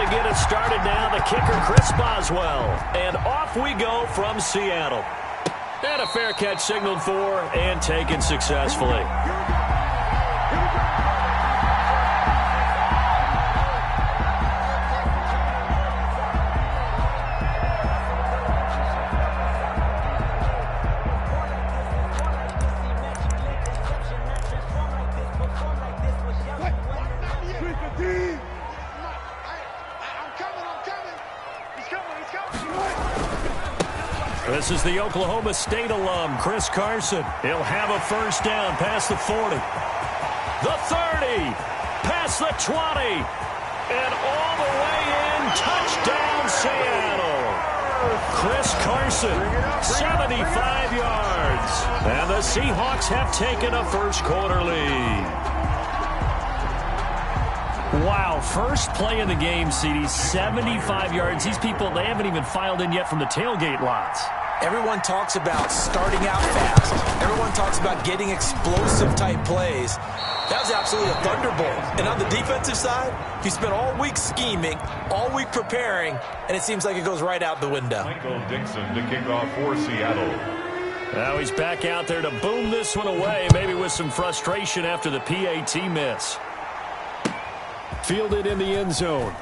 to get it started now, the kicker, Chris Boswell. And off we go from Seattle. And a fair catch signaled for and taken successfully. This is the Oklahoma State alum, Chris Carson. He'll have a first down past the 40. The 30. Past the 20. And all the way in. Touchdown, Seattle. Chris Carson, 75 yards. And the Seahawks have taken a first quarter lead. Wow, first play in the game, CD, 75 yards. These people, they haven't even filed in yet from the tailgate lots. Everyone talks about starting out fast. Everyone talks about getting explosive-type plays. That was absolutely a thunderbolt. And on the defensive side, he spent all week scheming, all week preparing, and it seems like it goes right out the window. Michael Dixon to kick off for Seattle. Now he's back out there to boom this one away, maybe with some frustration after the PAT miss. Fielded in the end zone.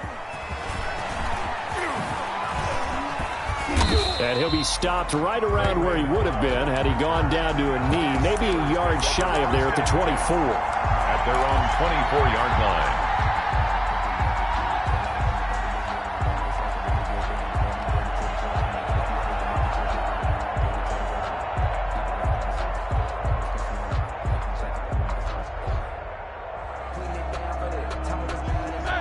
And he'll be stopped right around where he would have been had he gone down to a knee, maybe a yard shy of there at the 24. At their own 24-yard line.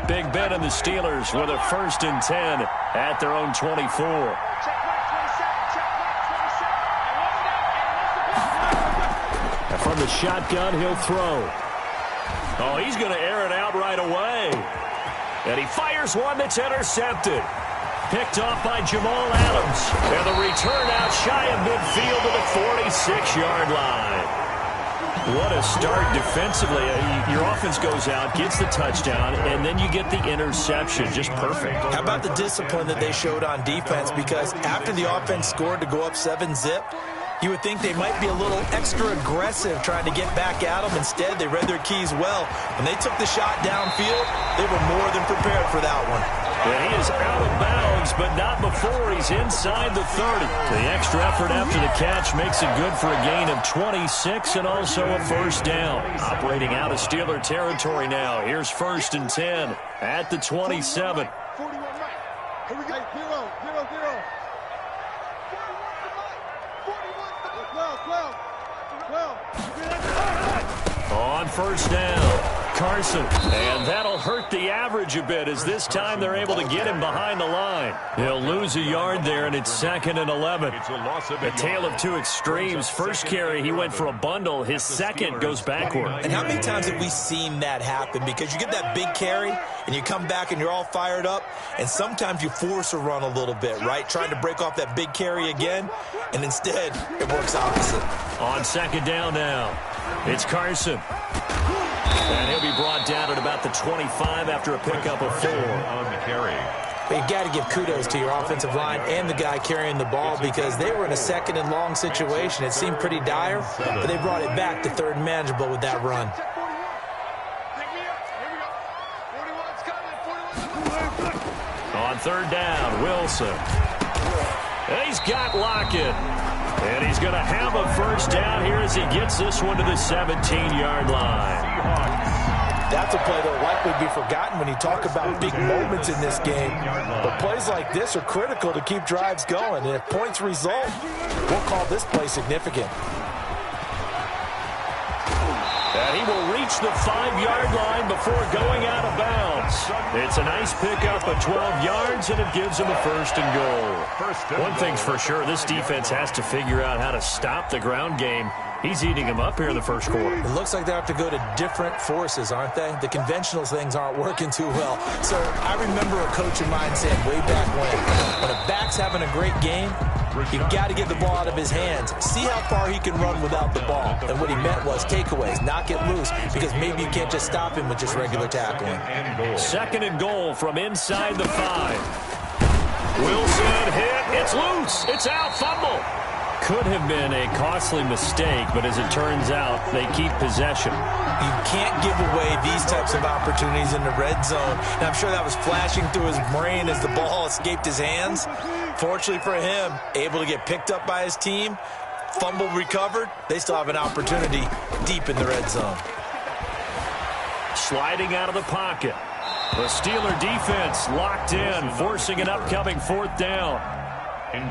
Big Ben and the Steelers with a 1st and 10 at their own 24. From the shotgun, he'll throw. Oh, he's going to air it out right away. And he fires one that's intercepted. Picked off by Jamal Adams. And the return out shy of midfield to the 46-yard line. What a start defensively. Your offense goes out, gets the touchdown, and then you get the interception. Just perfect. How about the discipline that they showed on defense? Because after the offense scored to go up 7-zip, you would think they might be a little extra aggressive trying to get back at them. Instead, they read their keys well. When they took the shot downfield, they were more than prepared for that one. And he is out of bounds, but not before he's inside the 30. The extra effort after the catch makes it good for a gain of 26 and also a first down. Operating out of Steeler territory now. Here's 1st and 10 at the 27. 41 right. Here we go. 0-0-0. 12. On first down, Carson. And that'll hurt the average a bit as this time they're able to get him behind the line. He'll lose a yard there, and it's 2nd and 11. A tale of two extremes. First carry, he went for a bundle. His second goes backward. And how many times have we seen that happen? Because you get that big carry, and you come back and you're all fired up, and sometimes you force a run a little bit, right? Trying to break off that big carry again, and instead it works opposite. On 2nd down now, it's Carson. And he'll be brought down at about the 25 after a pickup of 4. On the carry. But you got to give kudos to your offensive line and the guy carrying the ball because they were in a 2nd and long situation. It seemed pretty dire, but they brought it back to 3rd and manageable with that run. On 3rd down, Wilson. And he's got Lockett. And he's going to have a first down here as he gets this one to the 17-yard line. That's a play that will likely be forgotten when you talk about big moments in this game. But plays like this are critical to keep drives going. And if points result, we'll call this play significant. And he will reach the 5-yard line before going out of bounds. It's a nice pickup of 12 yards, and it gives him a 1st and goal. One thing's for sure, this defense has to figure out how to stop the ground game. He's eating him up here in the first quarter. It looks like they have to go to different forces, aren't they? The conventional things aren't working too well. So I remember a coach of mine saying way back when a back's having a great game, you've got to get the ball out of his hands. See how far he can run without the ball. And what he meant was takeaways, knock it loose, because maybe you can't just stop him with just regular tackling. Second and goal from inside the 5. Wilson hit. It's loose. It's out. Fumble. Could have been a costly mistake, but as it turns out, they keep possession. You can't give away these types of opportunities in the red zone. And I'm sure that was flashing through his brain as the ball escaped his hands. Fortunately for him, able to get picked up by his team, fumble recovered. They still have an opportunity deep in the red zone. Sliding out of the pocket. The Steeler defense locked in, forcing an upcoming 4th down.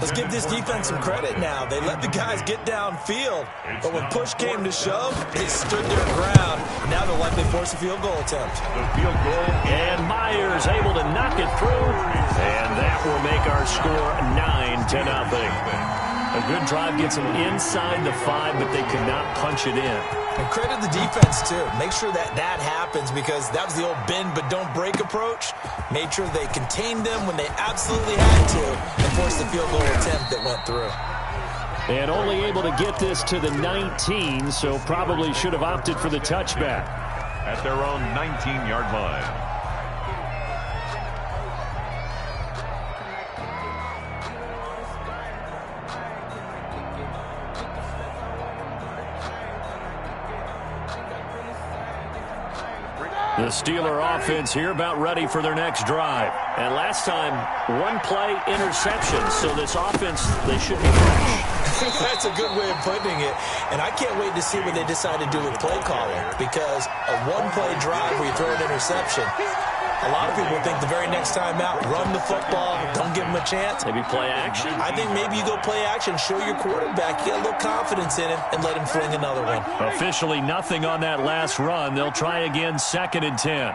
Let's give this defense some credit now. They let the guys get downfield, but when push came to shove, they stood their ground. Now they'll likely force a field goal attempt. And Myers able to knock it through, and that will make our score 9-0. A good drive gets them inside the 5, but they could not punch it in. And credit the defense, too. Make sure that happens, because that was the old bend but don't break approach. Made sure they contained them when they absolutely had to and forced the field goal attempt that went through. And only able to get this to the 19, so probably should have opted for the touchback. At their own 19-yard line. The Steeler offense here about ready for their next drive. And last time, 1-play interception. So this offense, they should be fresh. That's a good way of putting it. And I can't wait to see what they decide to do with play calling. Because a 1-play drive where you throw an interception, a lot of people think the very next time out, run the football, don't give them a chance. Maybe play action? I think maybe you go play action, show your quarterback, get a little confidence in him, and let him fling another one. Officially nothing on that last run. They'll try again, 2nd and 10.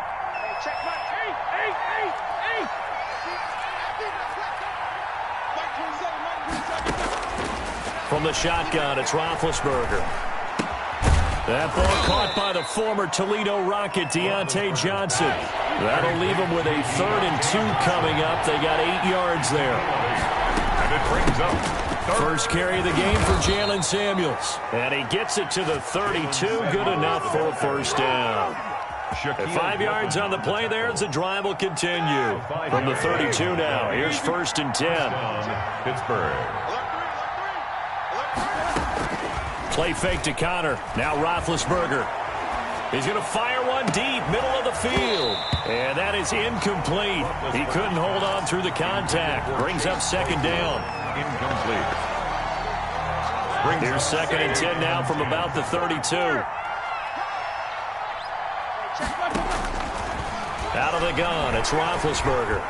From the shotgun, it's Roethlisberger. That ball caught by the former Toledo Rocket, Deontay Johnson. That'll leave them with a 3rd and 2 coming up. They got 8 yards there. And it brings up first carry of the game for Jalen Samuels. And he gets it to the 32. Good enough for a 1st down. At 5 yards on the play there as the drive will continue. From the 32 now, here's 1st and 10. Pittsburgh. Play fake to Connor. Now Roethlisberger. He's going to fire one deep, middle of the field. And that is incomplete. He couldn't hold on through the contact. Brings up 2nd down. Incomplete. Here's 2nd and 10 now from about the 32. Out of the gun, it's Roethlisberger.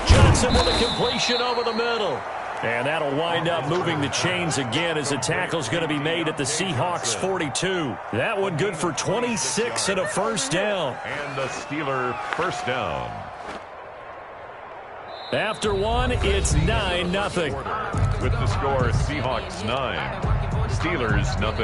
Johnson with a completion over the middle. And that'll wind up moving the chains again as the tackle's going to be made at the Seahawks 42. That one good for 26 and a 1st down. And the Steeler 1st down. After one, it's 9-0. With the score, Seahawks 9, Steelers 0.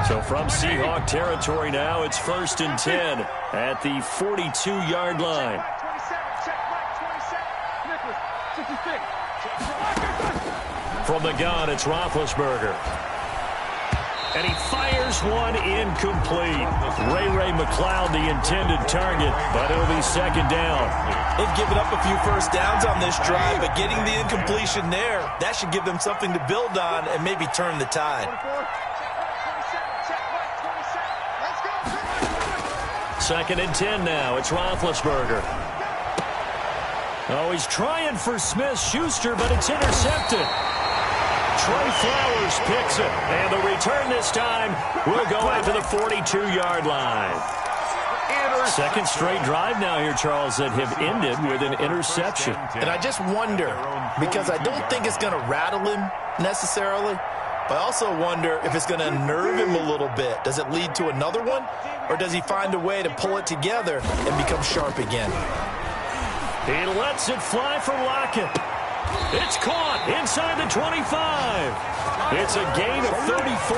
So from Seahawk territory now, it's 1st and 10 at the 42-yard line. From the gun, it's Roethlisberger. And he fires one incomplete. Ray McCloud, the intended target, but it'll be 2nd down. They've given up a few 1st downs on this drive, but getting the incompletion there, that should give them something to build on and maybe turn the tide. 2nd and 10 now. It's Roethlisberger. Oh, he's trying for Smith-Schuster, but it's intercepted. Trey Flowers picks it. And the return this time will go out to the 42-yard line. 2nd straight drive now here, Charles, that have ended with an interception. And I just wonder, because I don't think it's going to rattle him necessarily, But I also wonder if it's going to unnerve him a little bit. Does it lead to another one? Or does he find a way to pull it together and become sharp again? He lets it fly for Lockett. It's caught inside the 25. It's a gain of 34.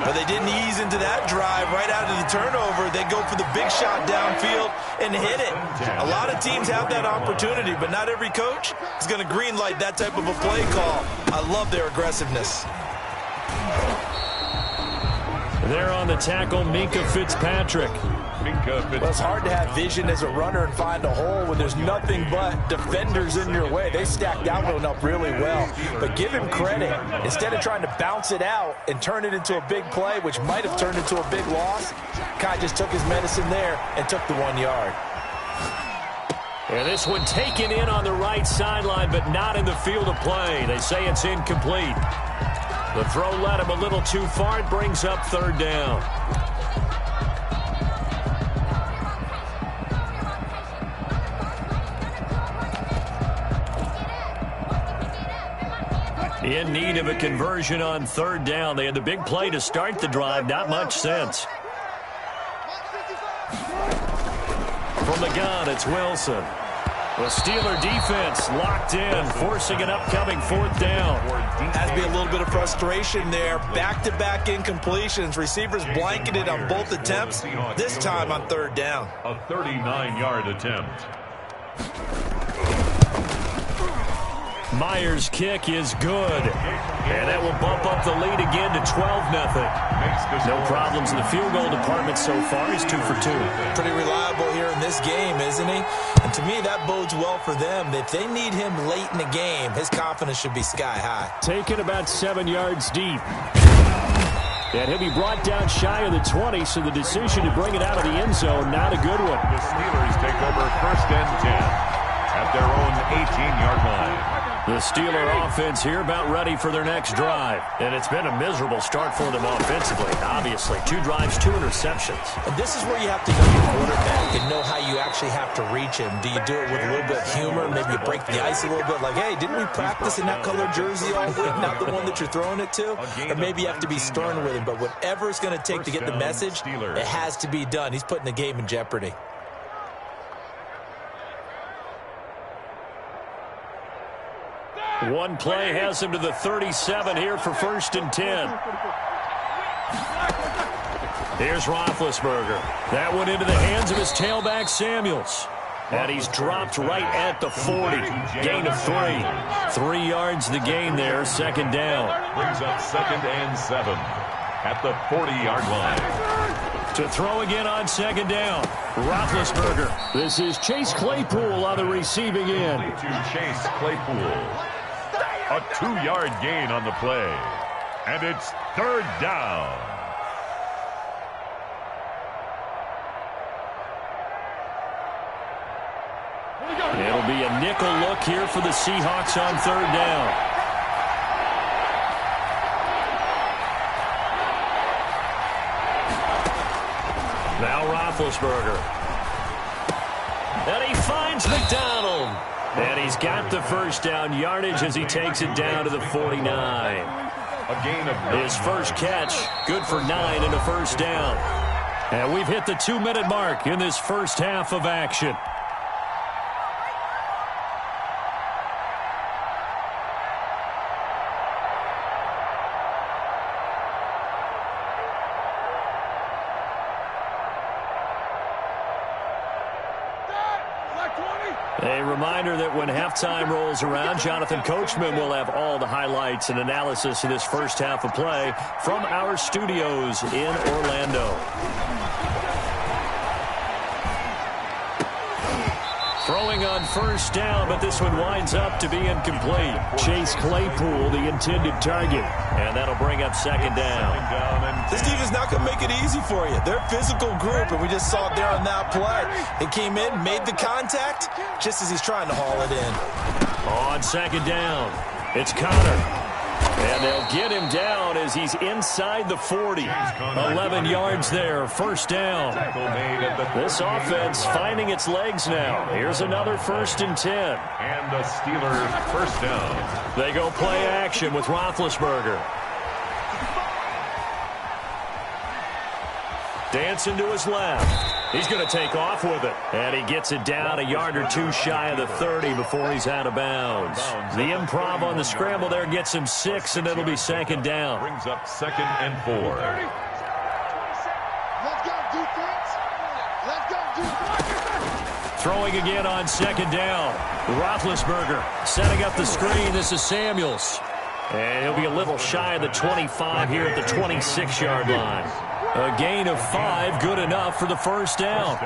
But they didn't ease into that drive right out of the turnover. They go for the big shot downfield and hit it. A lot of teams have that opportunity, but not every coach is going to greenlight that type of a play call. I love their aggressiveness. There on the tackle, Minkah Fitzpatrick. Well, it's hard to have vision as a runner and find a hole when there's nothing but defenders in your way. They stacked that one up really well. But give him credit. Instead of trying to bounce it out and turn it into a big play, which might have turned into a big loss, Kai just took his medicine there and took the 1 yard. And this one taken in on the right sideline, but not in the field of play. They say it's incomplete. The throw led him a little too far. It brings up 3rd down. In need of a conversion on 3rd down. They had the big play to start the drive. Not much sense. From the gun, it's Wilson. The Steeler defense locked in, forcing an upcoming 4th down. Has to be a little bit of frustration there. Back-to-back incompletions. Receivers blanketed on both attempts, this time on 3rd down. A 39-yard attempt. Myers' kick is good. And that will bump up the lead again to 12-0. No problems in the field goal department so far. He's 2 for 2. Pretty reliable here in this game, isn't he? And to me, that bodes well for them. If they need him late in the game, his confidence should be sky high. Taken about 7 yards deep. And he'll be brought down shy of the 20, so the decision to bring it out of the end zone, not a good one. The Steelers take over 1st and 10 at their own 18-yard line. The Steeler offense here about ready for their next drive. And it's been a miserable start for them offensively, obviously. 2 drives, 2 interceptions. And this is where you have to know your quarterback and know how you actually have to reach him. Do you do it with a little bit of humor? Maybe you break the ice a little bit like, hey, didn't we practice in that colored jersey all week? Not the one that you're throwing it to? Or maybe you have to be stern with him. But whatever it's going to take to get the message, it has to be done. He's putting the game in jeopardy. One play has him to the 37 here for 1st and 10. Here's Roethlisberger. That one into the hands of his tailback, Samuels. And he's dropped right at the 40. Gain of 3. 3 yards the gain there, 2nd down. Brings up 2nd and 7 at the 40-yard line. To throw again on 2nd down. Roethlisberger. This is Chase Claypool on the receiving end. To Chase Claypool. A 2-yard gain on the play. And it's 3rd down. It'll be a nickel look here for the Seahawks on 3rd down. Now Roethlisberger. And he finds McDonald. And he's got the 1st down yardage as he takes it down to the 49. A gain of 9. His first catch, good for 9 and a 1st down. And we've hit the 2-minute mark in this first half of action. A reminder that when halftime rolls around, Jonathan Coachman will have all the highlights and analysis of this first half of play from our studios in Orlando. Throwing on 1st down, but this one winds up to be incomplete. Chase Claypool, the intended target. And that'll bring up 2nd down. This defense not going to make it easy for you. They're a physical group, and we just saw it there on that play. It came in, made the contact, just as he's trying to haul it in. On 2nd down, it's Connor. And they'll get him down as he's inside the 40. 11 yards there, 1st down. This offense finding its legs now. Here's another 1st and 10. And the Steelers 1st down. They go play action with Roethlisberger. Dancing to his left. He's going to take off with it. And he gets it down a yard or two shy of the 30 before he's out of bounds. The improv on the scramble there gets him 6, and it'll be second down. Brings up 2nd and 4. Let's go, defense. Let's go, defense. Throwing again on second down. Roethlisberger setting up the screen. This is Samuels. And he'll be a little shy of the 25 here at the 26-yard line. A gain of 5, good enough for the first down.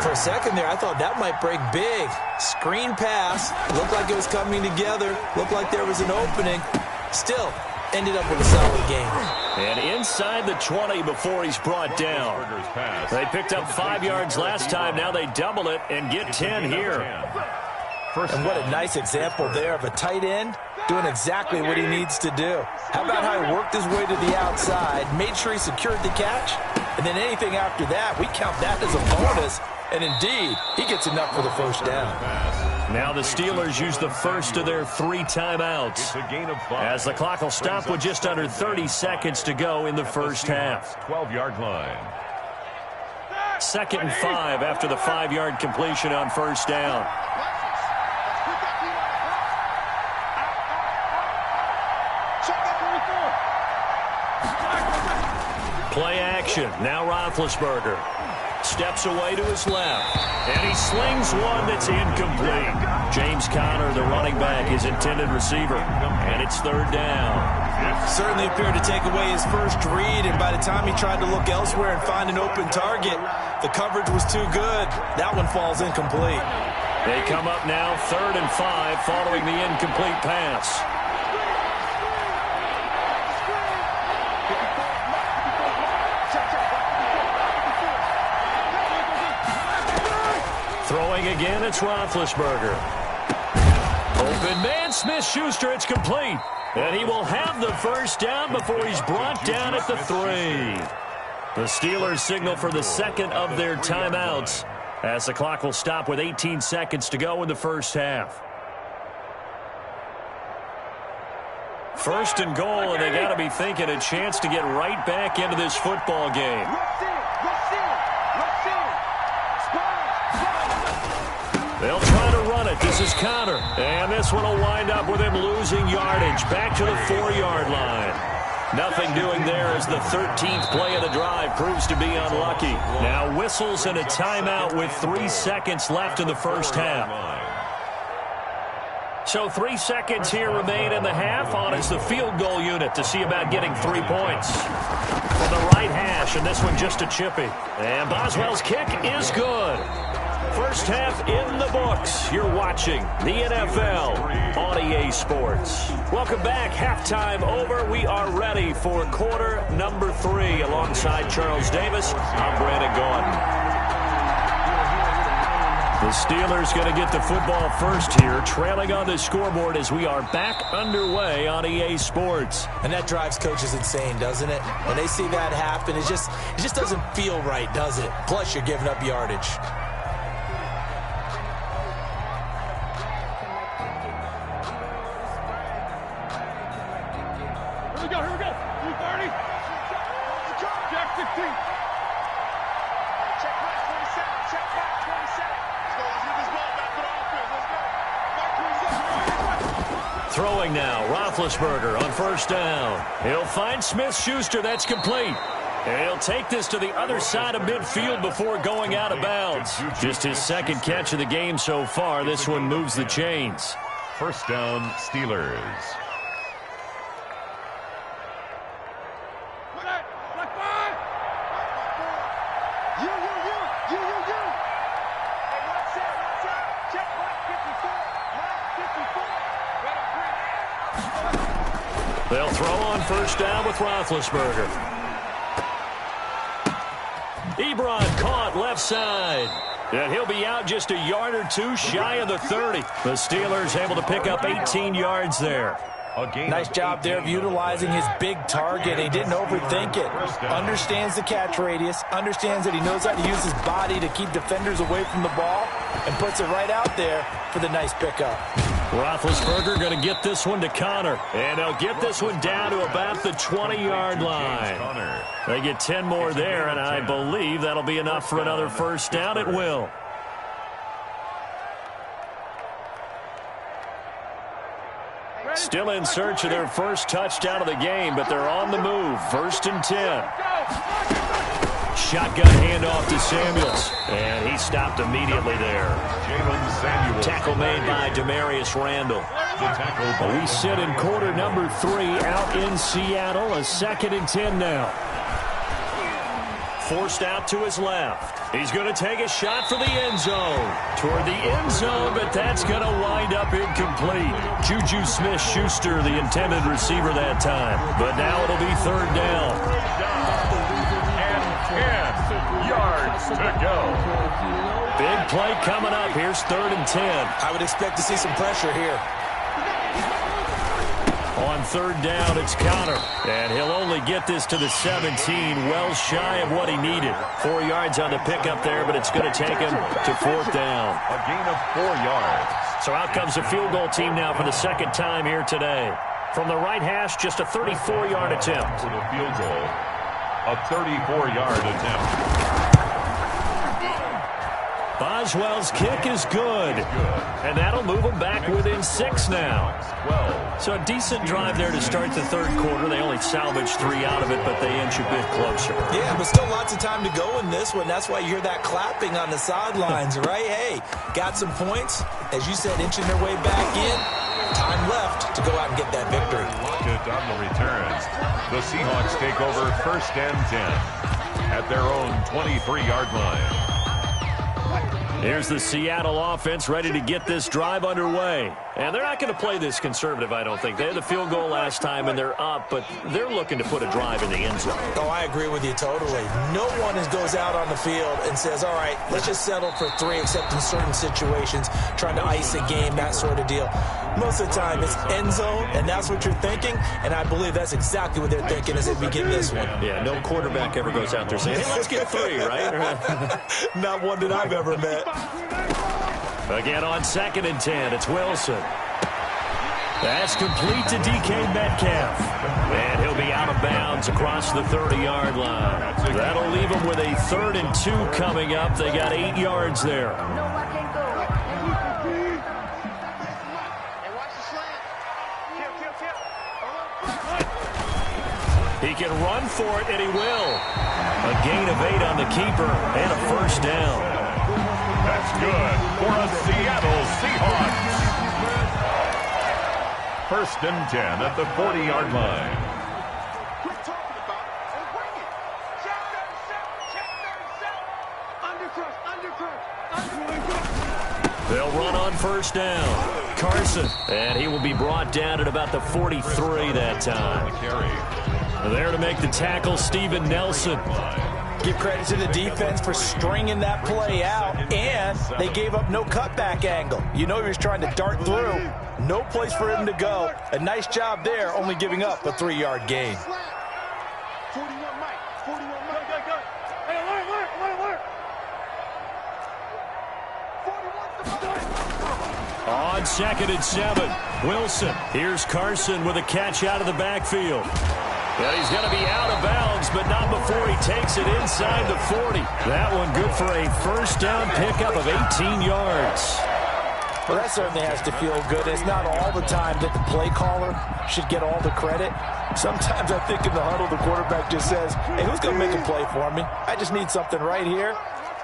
For a second there, I thought that might break big. Screen pass. Looked like it was coming together. Looked like there was an opening. Still, ended up with a solid gain. And inside the 20 before he's brought down. They picked up 5 yards last time. Now they double it and get 10 here. And what a nice example there of a tight end doing exactly what he needs to do. How about how he worked his way to the outside, made sure he secured the catch, and then anything after that, we count that as a bonus. And indeed, he gets enough for the first down. Now the Steelers use the first of their 3 timeouts, as the clock will stop with just under 30 seconds to go in the first half. 12-yard line. 2nd and 5 after the 5-yard completion on first down. Play action. Now Roethlisberger steps away to his left. And he slings one that's incomplete. James Conner, the running back, his intended receiver. And it's 3rd down. Certainly appeared to take away his first read, and by the time he tried to look elsewhere and find an open target, the coverage was too good. That one falls incomplete. They come up now 3rd and 5 following the incomplete pass. Throwing again, it's Roethlisberger. Open man, Smith-Schuster, it's complete. And he will have the first down before he's brought down at the 3. The Steelers signal for the second of their timeouts, as the clock will stop with 18 seconds to go in the first half. 1st and goal, and they got to be thinking a chance to get right back into this football game. They'll try to run it. This is Conner. And this one will wind up with him losing yardage. Back to the 4-yard line. Nothing doing there as the 13th play of the drive proves to be unlucky. Now whistles and a timeout with 3 seconds left in the first half. So 3 seconds here remain in the half. On is the field goal unit to see about getting 3 points. From the right hash, and this one just a chippy. And Boswell's kick is good. First half in the books. You're watching the NFL on EA Sports. Welcome back. Halftime over. We are ready for quarter number 3. Alongside Charles Davis, I'm Brandon Gaudin. The Steelers going to get the football first here, trailing on the scoreboard as we are back underway on EA Sports. And that drives coaches insane, doesn't it? When they see that happen, it just doesn't feel right, does it? Plus, you're giving up yardage. Here we go. 330. Jack 15. Check back 27. Check back 27. Let's get this ball back to the offense. Let's go. Back 27. Throwing now, Roethlisberger on first down. He'll find Smith-Schuster. That's complete. And he'll take this to the other side of midfield before going out of bounds. Just his 2nd catch of the game so far. This one moves the chains. First down, Steelers. They'll throw on first down with Roethlisberger. Ebron caught left side. And he'll be out just a yard or 2 shy of the 30. The Steelers able to pick up 18 yards there. Nice job there of utilizing his big target. He didn't overthink it. Understands the catch radius. Understands that he knows how to use his body to keep defenders away from the ball. and puts it right out there for the nice pickup. Roethlisberger going to get this one to Connor. And he'll get this one down to about the 20-yard line. They get 10 more there, and I believe that'll be enough for another first down. It will. Still in search of their first touchdown of the game, but they're on the move. 1st and 10. Shotgun handoff to Samuels, and he stopped immediately there. Tackle made by Demarius Randall. We sit in quarter number 3 out in Seattle. A 2nd and 10 now. Forced out to his left. He's going to take a shot for the end zone. Toward the end zone, but that's going to wind up incomplete. Juju Smith-Schuster, the intended receiver that time. But now it'll be 3rd down. And 10 yards to go. Big play coming up. Here's 3rd and 10. I would expect to see some pressure here. On 3rd down, it's Connor. And he'll only get this to the 17, well shy of what he needed. 4 yards on the pickup there, but it's going to take him to 4th down. A gain of 4 yards. So out comes the field goal team now for the 2nd time here today. From the right hash, just a 34-yard attempt. For the field goal, a 34-yard attempt. Boswell's kick is good. And that'll move them back within 6 now. So a decent drive there to start the 3rd quarter. They only salvaged 3 out of it, but they inch a bit closer. Yeah, but still lots of time to go in this one. That's why you hear that clapping on the sidelines, right? Hey, got some points. As you said, inching their way back in. Time left to go out and get that victory. Lockett on the returns. The Seahawks take over 1st and 10 at their own 23-yard line. Here's the Seattle offense ready to get this drive underway. And they're not going to play this conservative, I don't think. They had the field goal last time, and they're up, but they're looking to put a drive in the end zone. Oh, I agree with you totally. No one goes out on the field and says, all right, let's just settle for 3, except in certain situations, trying to ice a game, that sort of deal. Most of the time, it's end zone, and that's what you're thinking, and I believe that's exactly what they're thinking as they begin this one. Yeah, no quarterback ever goes out there saying, hey, let's get 3, right? Not one that I've ever met. Again on 2nd and 10, it's Wilson. That's complete to DK Metcalf. And he'll be out of bounds across the 30-yard line. That'll leave them with a 3rd and 2 coming up. They got 8 yards there. He can run for it, and he will. A gain of 8 on the keeper and a 1st down. That's good for a Seattle Seahawks. 1st and 10 at the 40-yard line. Quit talking about it and bring it. Check 37. They'll run on 1st down. Carson, and he will be brought down at about the 43 that time. There to make the tackle, Steven Nelson. Give credit to the defense for stringing that play out, and they gave up no cutback angle. You know he was trying to dart through. No place for him to go. A nice job there, only giving up a 3-yard gain. 41 Mike. 41 Mike. Go. Hey, alert. 41. On 2nd and 7, Wilson. Here's Carson with a catch out of the backfield. And he's going to be out of bounds, but not before he takes it inside the 40. That one good for a 1st down pickup of 18 yards. Well, that certainly has to feel good. It's not all the time that the play caller should get all the credit. Sometimes I think in the huddle, the quarterback just says, hey, who's going to make a play for me? I just need something right here.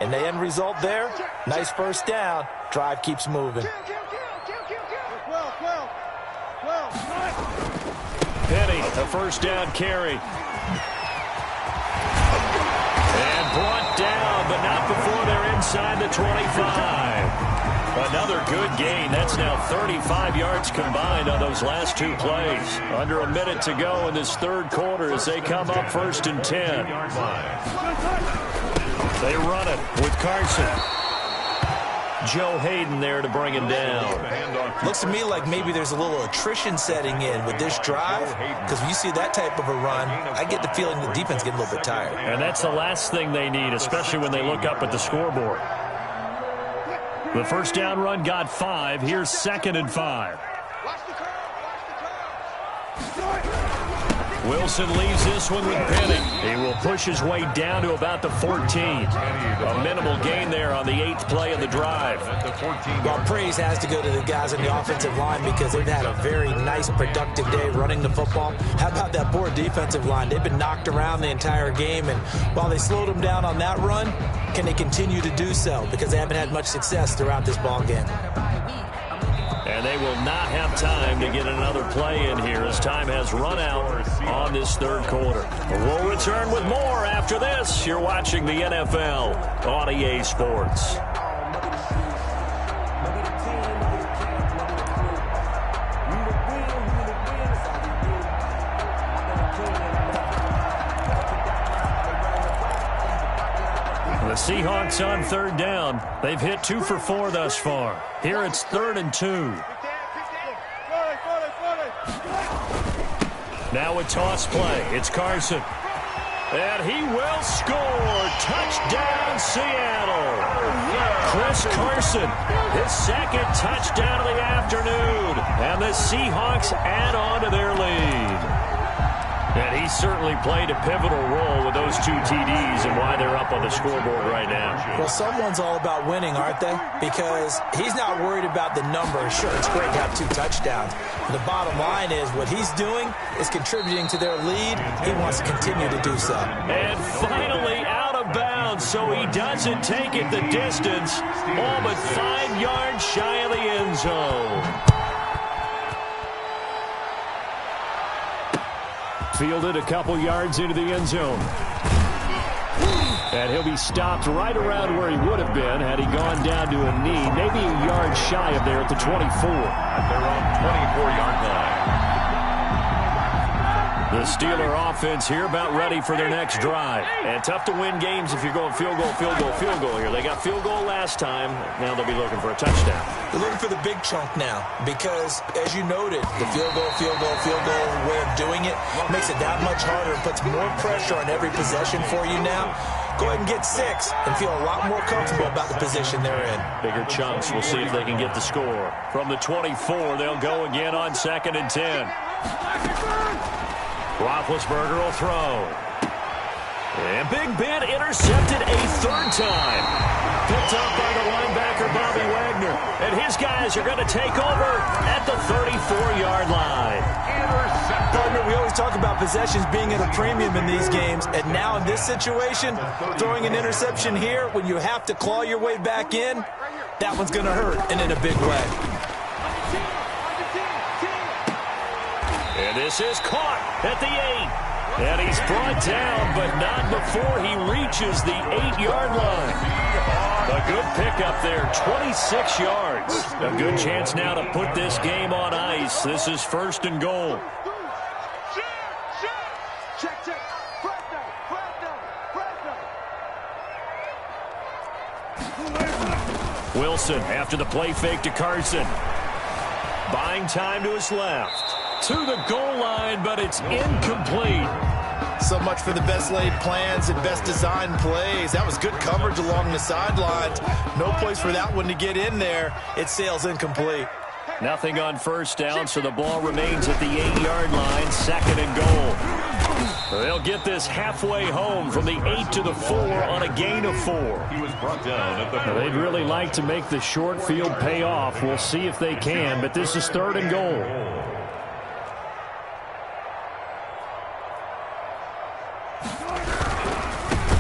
And the end result there, nice 1st down. Drive keeps moving. Penny, a 1st down carry. And brought down, but not before they're inside the 25. Another good gain. That's now 35 yards combined on those last 2 plays. Under a minute to go in this 3rd quarter as they come up 1st and 10. They run it with Carson. Joe Hayden there to bring him down. Looks to me like maybe there's a little attrition setting in with this drive, because when you see that type of a run, I get the feeling the defense getting a little bit tired. And that's the last thing they need, especially when they look up at the scoreboard. The first down run got 5. Here's 2nd and 5. Wilson leaves this one with Penning. He will push his way down to about the 14. A minimal gain there on the 8th play of the drive. Well, praise has to go to the guys on the offensive line because they've had a very nice, productive day running the football. How about that poor defensive line? They've been knocked around the entire game, and while they slowed them down on that run, can they continue to do so? Because they haven't had much success throughout this ball game. And they will not have time to get another play in here as time has run out on this 3rd quarter. We'll return with more after this. You're watching the NFL on EA Sports. The Seahawks on 3rd down. They've hit 2 for 4 thus far. Here it's 3rd and 2. Now a toss play. It's Carson. And he will score. Touchdown, Seattle. Chris Carson, his 2nd touchdown of the afternoon. And the Seahawks add on to their lead. And he certainly played a pivotal role with those 2 TDs and why they're up on the scoreboard right now. Well, someone's all about winning, aren't they? Because he's not worried about the number. Sure, it's great to have 2 touchdowns. The bottom line is what he's doing is contributing to their lead. He wants to continue to do so. And finally out of bounds, so he doesn't take it the distance. All but 5 yards shy of the end zone. Fielded a couple yards into the end zone. And he'll be stopped right around where he would have been had he gone down to a knee, maybe a yard shy of there at the 24. At their own 24-yard line. The Steeler offense here about ready for their next drive. And tough to win games if you're going field goal, field goal, field goal here. They got field goal last time. Now they'll be looking for a touchdown. They're looking for the big chunk now because, as you noted, the field goal way of doing it makes it that much harder and puts more pressure on every possession for you now. Go ahead and get 6 and feel a lot more comfortable about the position they're in. Bigger chunks. We'll see if they can get the score. From the 24, they'll go again on 2nd and 10. Roethlisberger will throw. And Big Ben intercepted a 3rd time. Picked up by the linebacker, Bobby Wagner. And his guys are going to take over at the 34-yard line. Partner, we always talk about possessions being at a premium in these games. And now in this situation, throwing an interception here when you have to claw your way back in, that one's going to hurt, and in a big way. And this is caught at the 8. And he's brought down, but not before he reaches the 8-yard line. A good pickup there, 26 yards. A good chance now to put this game on ice. This is 1st and goal. Wilson after the play fake to Carson. Buying time to his left. To the goal line, but it's incomplete. So much for the best laid plans and best designed plays. That was good coverage along the sidelines. No place for that one to get in there. It sails incomplete. Nothing on 1st down, so the ball remains at the 8-yard line, 2nd and goal. They'll get this halfway home from the 8 to the 4 on a gain of 4. He was brought down at the 4. They'd really like to make the short field pay off. We'll see if they can, but this is 3rd and goal.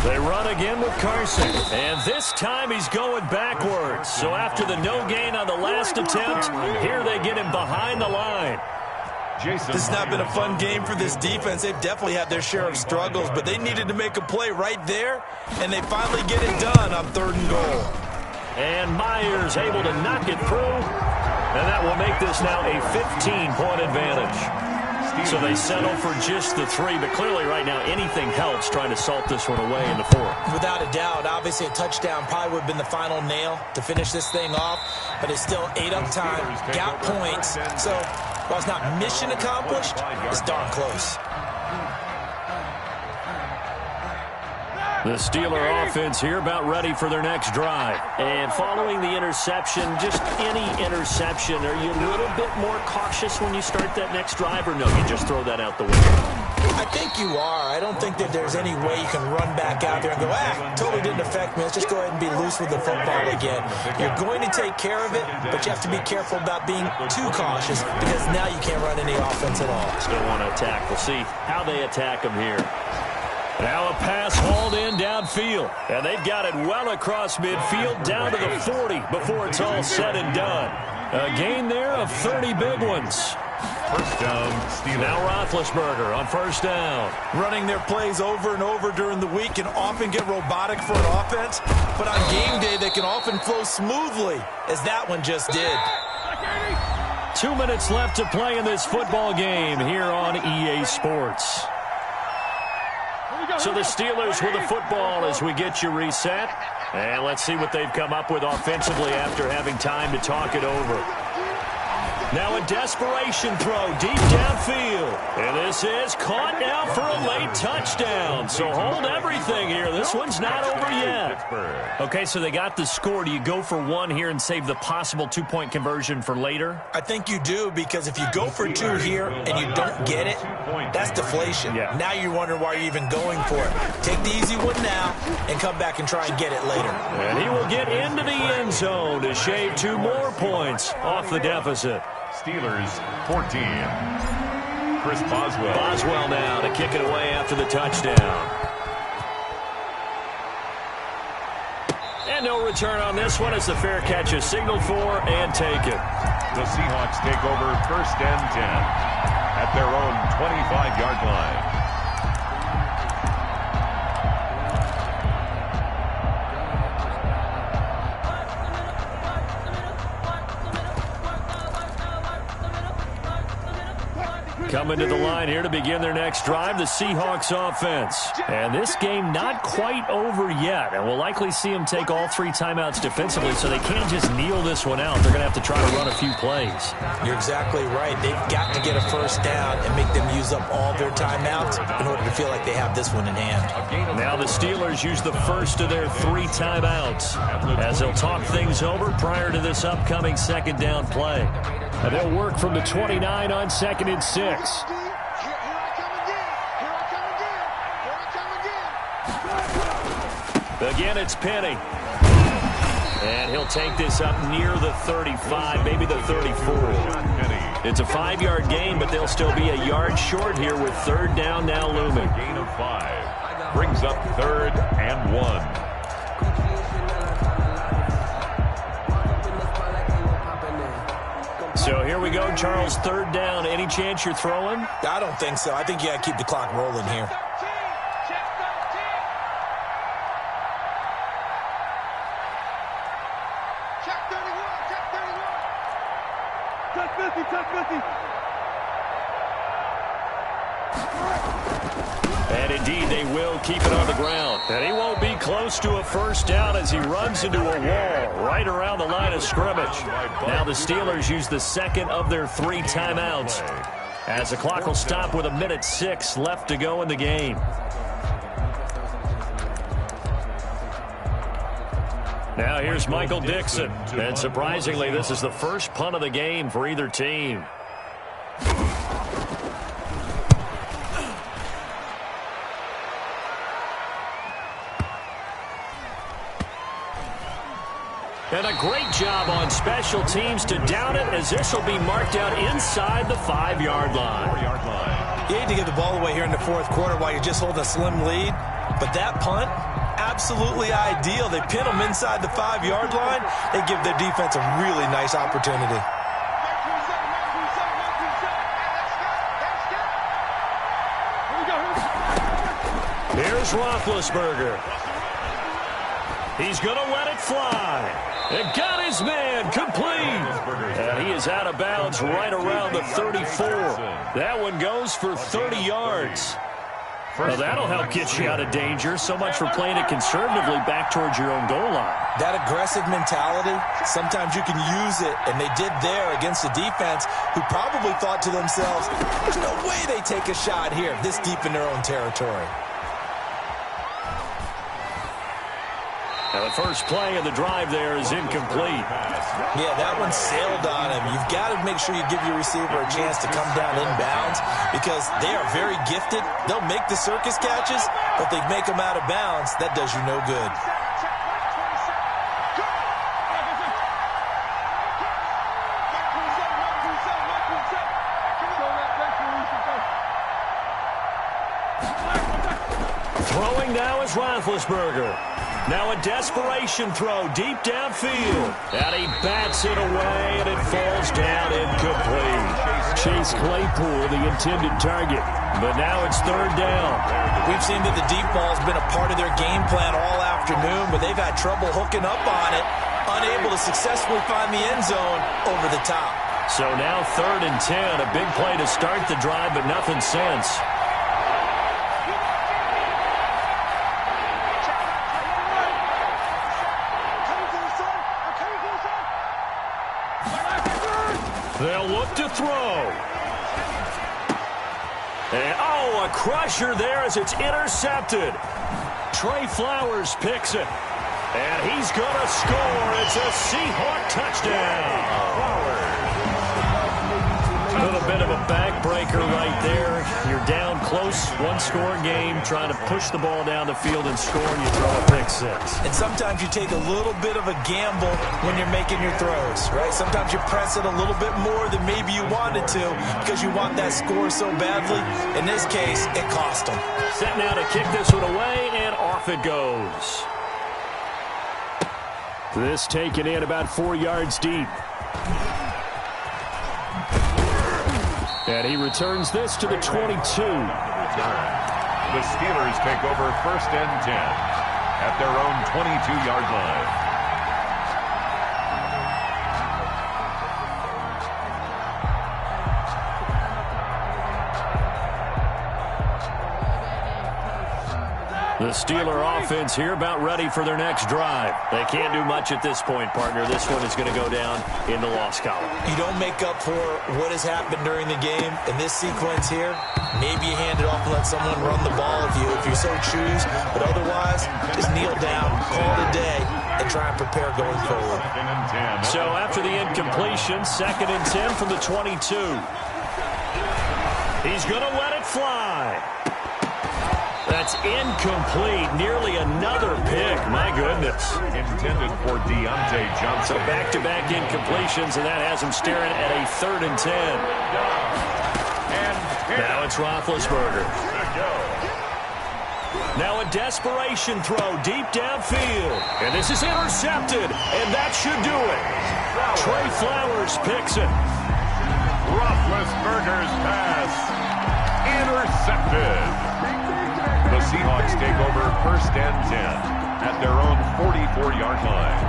They run again with Carson, and this time he's going backwards. So after the no gain on the last attempt, here they get him behind the line. This has not been a fun game for this defense. They've definitely had their share of struggles, but they needed to make a play right there, and they finally get it done on 3rd and goal. And Myers able to knock it through, and that will make this now a 15-point advantage. So they settle for just the 3, but clearly right now anything helps trying to salt this one away in the 4th. Without a doubt, obviously a touchdown probably would have been the final nail to finish this thing off, but it's still 8 up time, got points, so while it's not mission accomplished, it's darn close. The Steeler offense here about ready for their next drive. And following the interception, just any interception, are you a little bit more cautious when you start that next drive, or no, you just throw that out the window? I think you are. I don't think that there's any way you can run back out there and go, totally didn't affect me. Let's just go ahead and be loose with the football again. You're going to take care of it, but you have to be careful about being too cautious because now you can't run any offense at all. Still want to attack. We'll see how they attack them here. Now a pass hauled in downfield. And they've got it well across midfield down to the 40 before it's all said and done. A gain there of 30 big ones. First down, Steelers. Now Roethlisberger on first down. Running their plays over and over during the week can often get robotic for an offense, but on game day they can often flow smoothly, as that one just did. 2 minutes left to play in this football game here on EA Sports. So the Steelers with the football as we get you reset. And let's see what they've come up with offensively after having time to talk it over. Now a desperation throw deep downfield. And this is caught now for a late touchdown. So hold everything here. This one's not over yet. Okay, so they got the score. Do you go for one here and save the possible two-point conversion for later? I think you do, because if you go for two here and you don't get it, that's deflation. Yeah. Now you're wondering why you're even going for it. Take the easy one now and come back and try and get it later. And he will get into the end zone to shave 2 more points off the deficit. Steelers 14. Chris Boswell. Boswell now to kick it away after the touchdown. And no return on this one as the fair catch is signaled for and taken. The Seahawks take over first and 10 at their own 25-yard line. Coming to the line here to begin their next drive, the Seahawks offense. And this game not quite over yet. And we'll likely see them take all 3 timeouts defensively, so they can't just kneel this one out. They're going to have to try to run a few plays. You're exactly right. They've got to get a first down and make them use up all their timeouts in order to feel like they have this one in hand. Now the Steelers use the first of their 3 timeouts as they'll talk things over prior to this upcoming second down play. And they'll work from the 29 on 2nd and 6. Again, it's Penny. And he'll take this up near the 35, maybe the 34. It's a 5-yard gain, but they'll still be a yard short here with third down now looming. Gain of 5 brings up 3rd and 1. So here we go, Charles, 3rd down. Any chance you're throwing? I don't think so. I think you got to keep the clock rolling here. Check 50, check 50. And indeed, they will keep it on the ground. And he won't be close to a first down as he runs into a wall right around the line of scrimmage. Now the Steelers use the second of their 3 timeouts as the clock will stop with 1:06 left to go in the game. Now here's Michael Dixon. And surprisingly, this is the first punt of the game for either team. And a great job on special teams to down it, as this will be marked out inside the 5-yard line. You hate to give the ball away here in the 4th quarter while you're just holding a slim lead, but that punt, absolutely ideal. They pin them inside the 5-yard line. They give their defense a really nice opportunity. Here's Roethlisberger. He's going to let it fly. It got his man complete. And he is out of bounds right around the 34. That one goes for 30 yards. Well, that'll help get you out of danger. So much for playing it conservatively back towards your own goal line. That aggressive mentality, sometimes you can use it, and they did there against the defense, who probably thought to themselves, there's no way they take a shot here this deep in their own territory. And the first play of the drive there is incomplete. Yeah, that one sailed on him. You've got to make sure you give your receiver a chance to come down inbounds because they are very gifted. They'll make the circus catches, but they make them out of bounds. That does you no good. Throwing now is Roethlisberger. Now a desperation throw deep downfield. And he bats it away, and it falls down incomplete. Chase Claypool, the intended target. But now it's third down. We've seen that the deep ball's been a part of their game plan all afternoon, but they've had trouble hooking up on it, unable to successfully find the end zone over the top. So now 3rd and 10, a big play to start the drive, but nothing since. They'll look to throw. And, oh, a crusher there as it's intercepted. Trey Flowers picks it. And he's going to score. It's a Seahawk touchdown. A little bit of a backbreaker right there. You're down close, one-score game, trying to push the ball down the field and score, and you throw a pick six. And sometimes you take a little bit of a gamble when you're making your throws, right? Sometimes you press it a little bit more than maybe you wanted to because you want that score so badly. In this case, it cost them. Set now to kick this one away, and off it goes. This taken in about 4 yards deep. And he returns this to the 22. The Steelers take over 1st and 10 at their own 22-yard line. The Steeler offense here about ready for their next drive. They can't do much at this point, partner. This one is going to go down in the loss column. You don't make up for what has happened during the game. In this sequence here, maybe you hand it off and let someone run the ball if you so choose. But otherwise, just kneel down, call it a day, and try and prepare going forward. So after the incompletion, 2nd and 10 from the 22. He's going to let it fly. That's incomplete. Nearly another pick. My goodness. Intended for Deontay Johnson. So back-to-back incompletions, and that has him staring at a 3rd and 10. Now it's Roethlisberger. Now a desperation throw deep downfield. And this is intercepted, and that should do it. Trey Flowers picks it. Roethlisberger's pass intercepted. The Seahawks take over 1st and 10 at their own 44-yard line.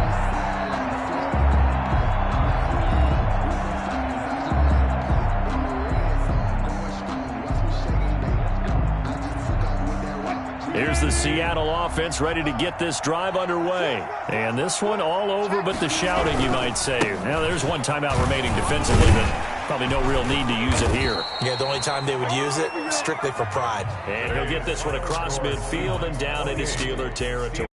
Here's the Seattle offense ready to get this drive underway. And this one all over but the shouting, you might say. Now, there's one timeout remaining defensively, but probably no real need to use it here. Yeah, the only time they would use it, strictly for pride. And he'll get this one across midfield and down into Steeler territory.